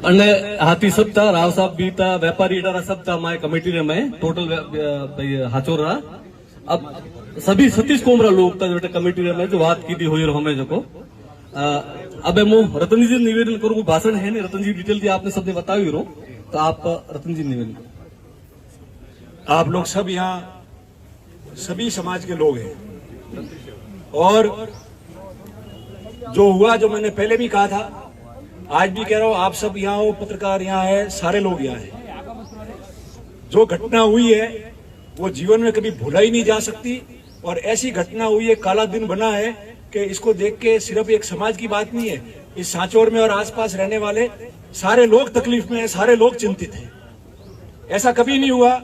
અને હાથી સપ્તાહ રાવ साहब भी था व्यापारी डरा सब था हमारे कमेटी में टोटल हाचोरा अब सभी 36 कोमरा लोग था जो कमेटी में जो बात की थी हुई हमें जो को अब मैं रतन जी निवेदन करूँ भाषण है नहीं रतन जी डिटेल थी आपने सबने बताई रो तो आप रतन जी निवेदन आप लोग सब यहाँ सभी समाज के लोग हैं और जो हुआ जो मैंने पहले भी कहा था आज भी कह रहा हूं आप सब यहाँ हो पत्रकार यहाँ है सारे लोग यहाँ हैं जो घटना हुई है वो जीवन में कभी भुला ही नहीं जा सकती और ऐसी घटना हुई है काला दिन बना है कि इसको देख के सिर्फ एक समाज की बात नहीं है इस सांचौर में और आसपास रहने वाले सारे लोग तकलीफ में है सारे लोग चिंतित हैं ऐसा कभी नहीं हुआ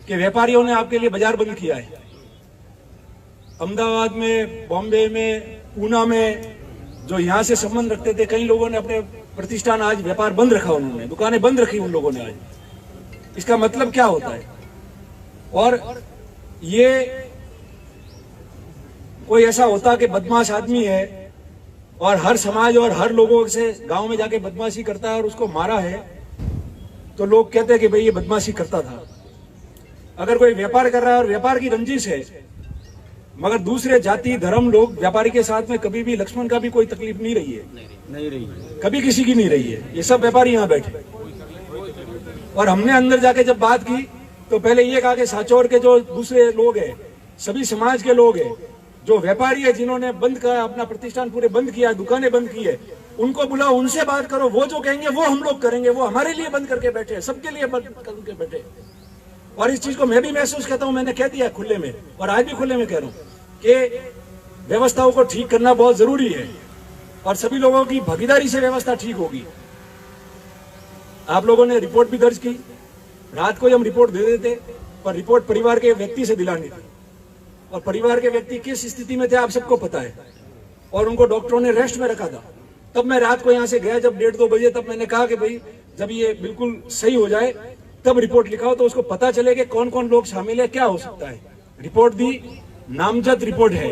कि व्यापारियों ने आपके लिए बाजार बंद किया है अहमदाबाद में बॉम्बे में पूना में जो यहाँ से संबंध रखते थे कई लोगों ने अपने प्रतिष्ठान आज व्यापार बंद रखा उन्होंने दुकानें बंद रखी उन लोगों ने आज इसका मतलब क्या होता है और ये कोई ऐसा होता कि बदमाश आदमी है और हर समाज और हर लोगों से गांव में जाके बदमाशी करता है और उसको मारा है तो लोग कहते हैं कि भाई ये बदमाशी करता था अगर कोई व्यापार कर रहा है और व्यापार की रंजिश है मगर दूसरे जाति धर्म लोग व्यापारी के साथ में कभी भी लक्ष्मण का भी कोई तकलीफ नहीं रही है कभी किसी की नहीं रही है ये सब व्यापारी यहाँ बैठे और हमने अंदर जाके जब बात की तो पहले ये कहा कि सांचौर के जो दूसरे लोग हैं सभी समाज के लोग हैं जो व्यापारी है जिन्होंने बंद किया अपना प्रतिष्ठान पूरे बंद किया दुकानें बंद की है उनको बुलाओ उनसे बात करो वो जो कहेंगे वो हम लोग करेंगे वो हमारे लिए बंद करके बैठे सबके लिए बंद करके बैठे और इस चीज को मैं भी महसूस करता हूं मैंने कह दिया खुले में और आज भी खुले में कह रहा हूं कि व्यवस्थाओं को ठीक करना बहुत जरूरी है और सभी लोगों की भागीदारी से व्यवस्था ठीक होगी आप लोगों ने रिपोर्ट भी दर्ज की रात को हम रिपोर्ट दे देते पर रिपोर्ट परिवार के व्यक्ति से दिलानी थी और परिवार के व्यक्ति किस स्थिति में थे आप सबको पता है और उनको डॉक्टरों ने रेस्ट में रखा था तब मैं रात को यहाँ से गया जब 1:30-2 बजे तब मैंने कहा कि भाई जब ये बिल्कुल सही हो जाए तब रिपोर्ट लिखाओ तो उसको पता चले कि कौन कौन लोग शामिल है क्या हो सकता है रिपोर्ट दी नामजद रिपोर्ट है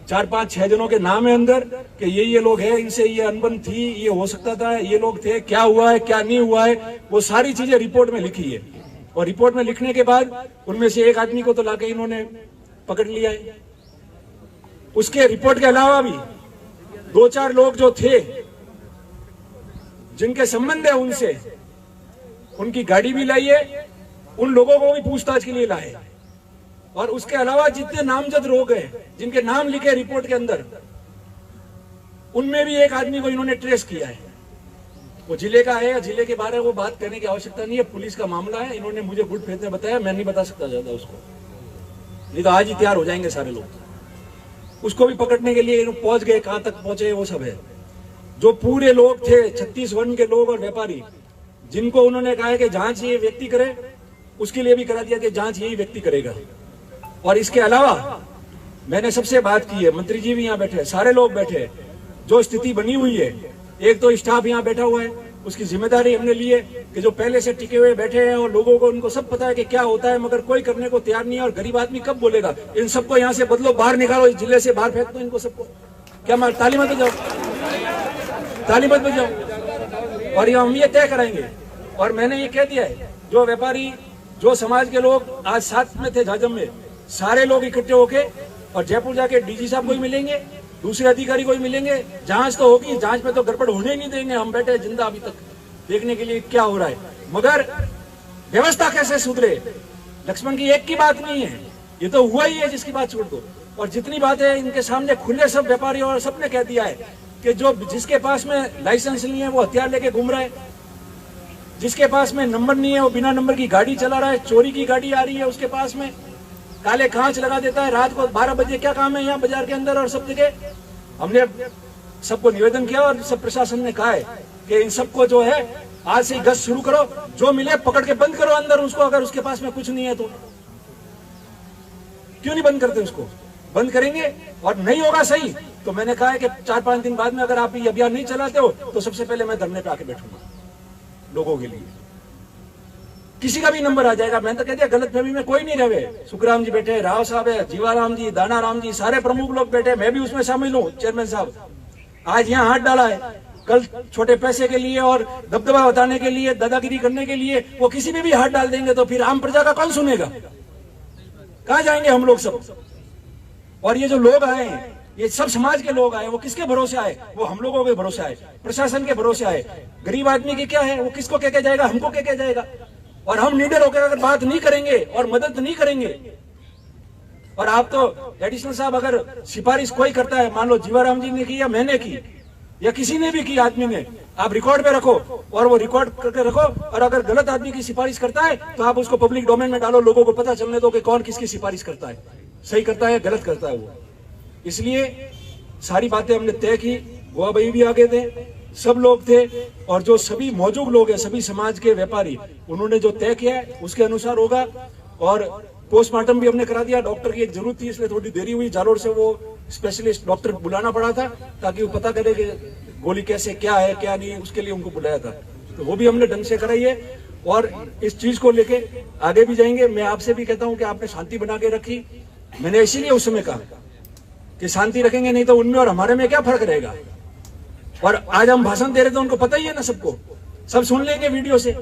4-5-6 जनों के नाम है अंदर कि ये लोग हैं इनसे ये अनबन थी ये हो सकता था ये लोग थे क्या हुआ है क्या नहीं हुआ है वो सारी चीजें रिपोर्ट में लिखी है और रिपोर्ट में लिखने के बाद उनमें से एक आदमी को तो लाके इन्होंने पकड़ लिया है उसके रिपोर्ट के अलावा भी 2-4 लोग जो थे जिनके संबंध है उनसे उनकी गाड़ी भी लाई है उन लोगों को भी पूछताछ के लिए लाए और उसके अलावा जितने नामजद लोग हैं जिनके नाम लिखे रिपोर्ट के अंदर उनमें भी एक आदमी को इन्होंने ट्रेस किया है वो जिले का है या जिले के बारे में वो बात करने की आवश्यकता नहीं है पुलिस का मामला है इन्होंने मुझे गुड फेथ में बताया मैं नहीं बता सकता ज्यादा उसको नहीं तो आज ही तैयार हो जाएंगे सारे लोग उसको भी पकड़ने के लिए पहुंच गए कहां तक पहुंचे वो सब है जो पूरे लोग थे 36 वर्ण के लोग और व्यापारी जिनको उन्होंने कहा है कि जांच ये व्यक्ति करे उसके लिए भी करा दिया कि जांच यही व्यक्ति करेगा और इसके अलावा मैंने सबसे बात की है मंत्री जी भी यहाँ बैठे सारे लोग बैठे जो स्थिति बनी हुई है एक तो स्टाफ यहाँ बैठा हुआ है उसकी जिम्मेदारी हमने ली है कि जो पहले से टिके हुए बैठे हैं और लोगों को उनको सब पता है कि क्या होता है मगर कोई करने को तैयार नहीं है और गरीब आदमी कब बोलेगा इन सबको यहाँ से बदलो बाहर निकालो इस जिले से बाहर फेंक दो इनको सबको क्या मार ताली मत बजाओ ताली मत बजाओ और हम ये तय कराएंगे और मैंने ये कह दिया है जो व्यापारी जो समाज के लोग आज साथ में थे झाजम में सारे लोग इकट्ठे होके और जयपुर जाके डीजी साहब को ही मिलेंगे दूसरे अधिकारी को ही मिलेंगे जांच तो होगी जांच में तो गड़बड़ होने ही नहीं देंगे हम बैठे जिंदा अभी तक देखने के लिए क्या हो रहा है मगर व्यवस्था कैसे सुधरे लक्ष्मण की एक की बात नहीं है ये तो हुआ ही है जिसकी बात छोड़ दो और जितनी बातें इनके सामने खुले सब व्यापारी और सबने कह दिया है कि जो जिसके पास में लाइसेंस नहीं है वो हथियार लेके घूम रहा है जिसके पास में नंबर नहीं है वो बिना नंबर की गाड़ी चला रहा है चोरी की गाड़ी आ रही है उसके पास में काले कांच लगा देता है रात को 12 बजे क्या काम है यहाँ बाजार के अंदर और सब जगह हमने सबको निवेदन किया और सब प्रशासन ने कहा है कि इन सबको जो है आज से गश्त शुरू करो जो मिले पकड़ के बंद करो अंदर उसको अगर उसके पास में कुछ नहीं है तो क्यों नहीं बंद करते उसको बंद करेंगे और नहीं होगा सही तो मैंने कहा है कि 4-5 दिन बाद में अगर आप ये अभियान नहीं चलाते हो तो सबसे पहले मैं धरने पे आके बैठूंगा लोगों के लिए किसी का भी नंबर आ जाएगा मैंने तो कह दिया गलतफहमी में कोई नहीं रहे सुखराम जी बैठे राव साहब है जीवाराम जी दानाराम जी सारे प्रमुख लोग बैठे मैं भी उसमें शामिल हूँ चेयरमैन साहब आज यहाँ हाथ डाला है कल छोटे पैसे के लिए और दबदबा बताने के लिए, दादागिरी करने के लिए वो किसी में भी हाथ डाल देंगे तो फिर आम प्रजा का कौन सुनेगा? कहाँ जाएंगे हम लोग सब? और ये जो लोग आए हैं, ये सब समाज के लोग आए, वो किसके भरोसे आए? वो हम लोगों के भरोसे आए, प्रशासन के भरोसे आए। गरीब आदमी की क्या है, वो किसको कह के जाएगा? हमको कह के जाएगा। और हम निडर होकर अगर बात नहीं करेंगे और मदद नहीं करेंगे, और आप तो एडिशनल साहब अगर सिफारिश कोई करता है, मान लो जीवाराम जी ने की या मैंने की या किसी ने भी की, आदमी ने, आप रिकॉर्ड पे रखो और वो रिकॉर्ड करके रखो। और अगर गलत आदमी की सिफारिश करता है तो आप उसको पब्लिक डोमेन में डालो, लोगों को पता चलने दो कि कौन किसकी सिफारिश करता है, सही करता है, गलत करता है वो। इसलिए सारी बातें हमने तय की, गोवा भाई भी आगे थे, सब लोग थे, और जो सभी मौजूद लोग हैं, सभी समाज के व्यापारी, उन्होंने जो तय किया है उसके अनुसार होगा। और पोस्टमार्टम भी हमने करा दिया। डॉक्टर की एक जरूरत थी, इसलिए थोड़ी देरी हुई। जालोर से वो स्पेशलिस्ट डॉक्टर बुलाना पड़ा था ताकि वो पता करे कि गोली कैसे, क्या है क्या नहीं, उसके लिए उनको बुलाया था। तो वो भी हमने ढंग से कराई है और इस चीज को लेके आगे भी जाएंगे। मैं आपसे भी कहता हूं कि आपने शांति बना के रखी। मैंने इसीलिए उस समय कहा कि शांति रखेंगे, नहीं तो उनमें और हमारे में क्या फर्क रहेगा। और आज हम भाषण दे रहे थे, उनको पता ही है ना, सबको, सब सुन लेंगे वीडियो से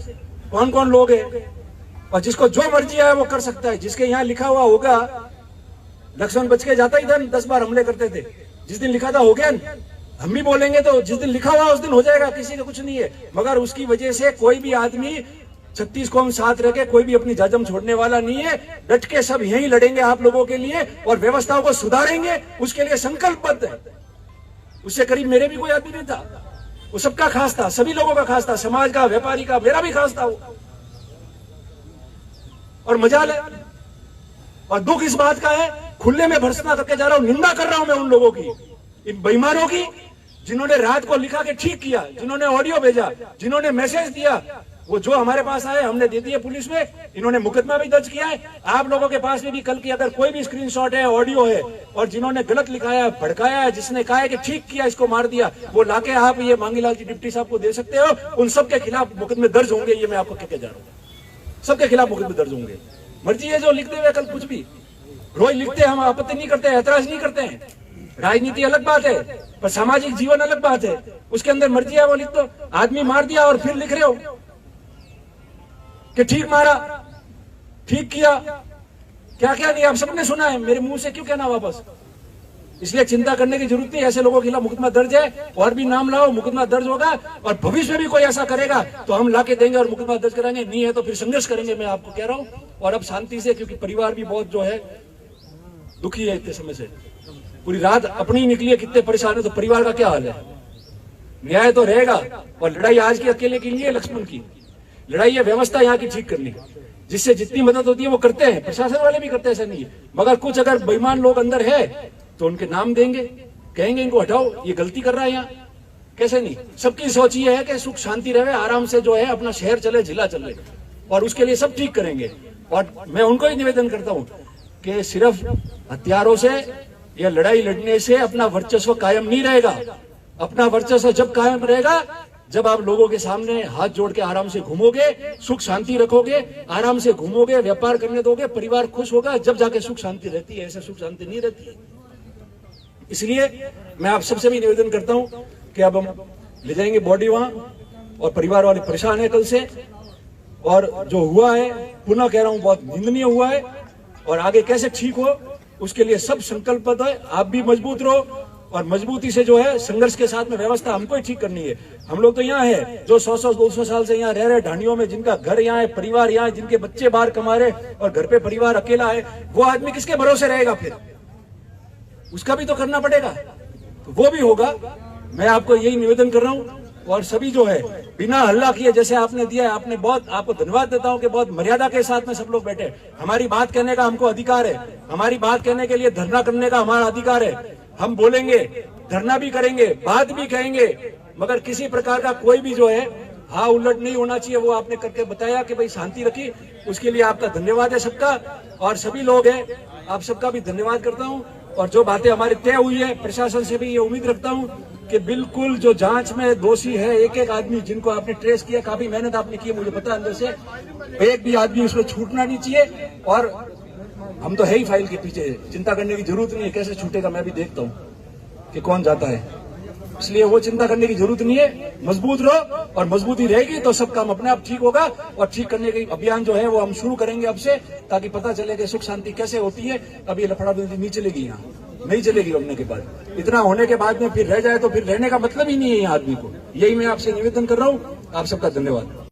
कौन कौन लोग हैं। और जिसको जो मर्जी है वो कर सकता है। जिसके यहाँ लिखा हुआ होगा, लक्ष्मण बच के जाता ही था, 10 बार हमले करते थे। जिस दिन लिखा था हो गया, हम भी बोलेंगे तो जिस दिन लिखा हुआ उस दिन हो जाएगा, किसी का कुछ नहीं है। मगर उसकी वजह से कोई भी आदमी 36 कौम साथ रह के कोई भी अपनी जाजम छोड़ने वाला नहीं है। डट के सब यही लड़ेंगे आप लोगों के लिए और व्यवस्थाओं को सुधारेंगे, उसके लिए संकल्पबद्ध है। उससे करीब मेरे भी कोई आदमी नहीं था, वो सबका खास था, सभी लोगों का खास था, समाज का, व्यापारी का, मेरा भी खास था वो। और मजाल है और दुख इस बात का है, खुले में भर्त्सना करके जा रहा हूं, निंदा कर रहा हूं मैं उन लोगों की, इन बेईमानों की, जिन्होंने रात को लिखा के ठीक किया, जिन्होंने ऑडियो भेजा, जिन्होंने मैसेज दिया। वो जो हमारे पास आए हमने दे दिए पुलिस में, इन्होंने मुकदमा भी दर्ज किया है। आप लोगों के पास में भी कल की अगर कोई भी स्क्रीनशॉट है, ऑडियो है, और जिन्होंने गलत लिखाया, भड़काया है, जिसने कहा है कि ठीक किया, इसको मार दिया, वो लाके आप ये मांगीलाल जी डिप्टी साहब को दे सकते हो। उन सबके खिलाफ मुकदमे दर्ज होंगे, ये मैं आपको कहते जा रहा हूँ। सबके खिलाफ मुकदमे दर्ज होंगे। मर्जी है जो लिखते हुए कल कुछ भी रोज लिखते, हम आपत्ति नहीं करते, ऐतराज नहीं करते हैं। राजनीति अलग बात है, पर सामाजिक जीवन अलग बात है। उसके अंदर मर्जी है वो लिख दो। आदमी मार दिया और फिर लिख रहे हो कि ठीक मारा, ठीक किया, क्या क्या नहीं, आप सबने सुना है, मेरे मुंह से क्यों कहना वापस। इसलिए चिंता करने की जरूरत नहीं। ऐसे लोगों के खिलाफ मुकदमा दर्ज है, और भी नाम लाओ, मुकदमा दर्ज होगा। और भविष्य में भी कोई ऐसा करेगा तो हम लाके देंगे और मुकदमा दर्ज कराएंगे, नहीं है तो फिर संघर्ष करेंगे, मैं आपको कह रहा हूं। और अब शांति से, क्योंकि परिवार भी बहुत जो है दुखी है इतने समय से, पूरी रात अपनी निकली है, कितने परेशान है, तो परिवार का क्या हाल है। न्याय तो रहेगा। और लड़ाई आज की अकेले की नहीं है लक्ष्मण की, लड़ाई है व्यवस्था यहाँ की ठीक करनी, जिससे जितनी मदद होती है वो करते हैं, प्रशासन वाले भी करते हैं, ऐसा नहीं है। मगर कुछ अगर बेईमान लोग अंदर है तो उनके नाम देंगे, कहेंगे इनको हटाओ, ये गलती कर रहा है यहाँ, कैसे नहीं। सबकी सोच ये है कि सुख शांति रहे, आराम से जो है अपना शहर चले, जिला चले, और उसके लिए सब ठीक करेंगे। और मैं उनको ही निवेदन करता हूँ कि सिर्फ हथियारों से या लड़ाई लड़ने से अपना वर्चस्व कायम नहीं रहेगा। अपना वर्चस्व जब कायम रहेगा जब आप लोगों के सामने हाथ जोड़ के आराम से घूमोगे, सुख शांति रखोगे, आराम से घूमोगे, व्यापार करने दोगे, परिवार खुश होगा, जब जाके सुख शांति रहती है। ऐसे सुख शांति नहीं रहती है। इसलिए मैं आप सबसे भी निवेदन करता हूं कि अब हम ले जाएंगे बॉडी वहां, और परिवार वाले परेशान है कल से, और जो हुआ है पुनः कह रहा हूं बहुत निंदनीय हुआ है, और आगे कैसे ठीक हो उसके लिए सब संकल्पबद्ध है। आप भी मजबूत रहो, और मजबूती से जो है संघर्ष के साथ में व्यवस्था हमको ही ठीक करनी है। हम लोग तो यहाँ है जो 100-200 साल से यहाँ रह रहे ढांडियों में, जिनका घर यहाँ है, परिवार यहाँ है, जिनके बच्चे बाहर कमा रहे और घर पे परिवार अकेला है, वो आदमी किसके भरोसे रहेगा फिर? उसका भी तो करना पड़ेगा, तो वो भी होगा। मैं आपको यही निवेदन कर रहा हूँ। और सभी जो है बिना हल्ला किए, जैसे आपने दिया है, आपने बहुत, आपको धन्यवाद देता हूं कि बहुत मर्यादा के साथ में सब लोग बैठे। हमारी बात कहने का हमको अधिकार है, हमारी बात कहने के लिए धरना करने का हमारा अधिकार है। हम बोलेंगे, धरना भी करेंगे, बात भी कहेंगे, मगर किसी प्रकार का कोई भी जो है हाँ उलट नहीं होना चाहिए। वो आपने करके बताया कि भाई शांति रखी, उसके लिए आपका धन्यवाद है सबका। और सभी लोग हैं, आप सबका भी धन्यवाद करता हूँ। और जो बातें हमारे तय हुई है, प्रशासन से भी ये उम्मीद रखता हूँ कि बिल्कुल जो जांच में दोषी है, एक एक आदमी जिनको आपने ट्रेस किया, काफी मेहनत आपने की, मुझे पता अंदर से, एक भी आदमी उसमें छूटना नहीं चाहिए। और हम तो है ही फाइल के पीछे, चिंता करने की जरूरत नहीं है, कैसे छूटेगा मैं भी देखता हूँ कि कौन जाता है। इसलिए वो चिंता करने की जरूरत नहीं है। मजबूत रहो, और मजबूती रहेगी तो सब काम अपने आप ठीक होगा। और ठीक करने के अभियान जो है वो हम शुरू करेंगे अब से, ताकि पता चले कि सुख शांति कैसे होती है। अब ये लफड़ाबंदी नहीं चलेगी, यहाँ नहीं चलेगी बनने के बाद। इतना होने के बाद में फिर रह जाए तो फिर रहने का मतलब ही नहीं है यहाँ आदमी को। यही मैं आपसे निवेदन कर रहा हूँ। आप सबका धन्यवाद।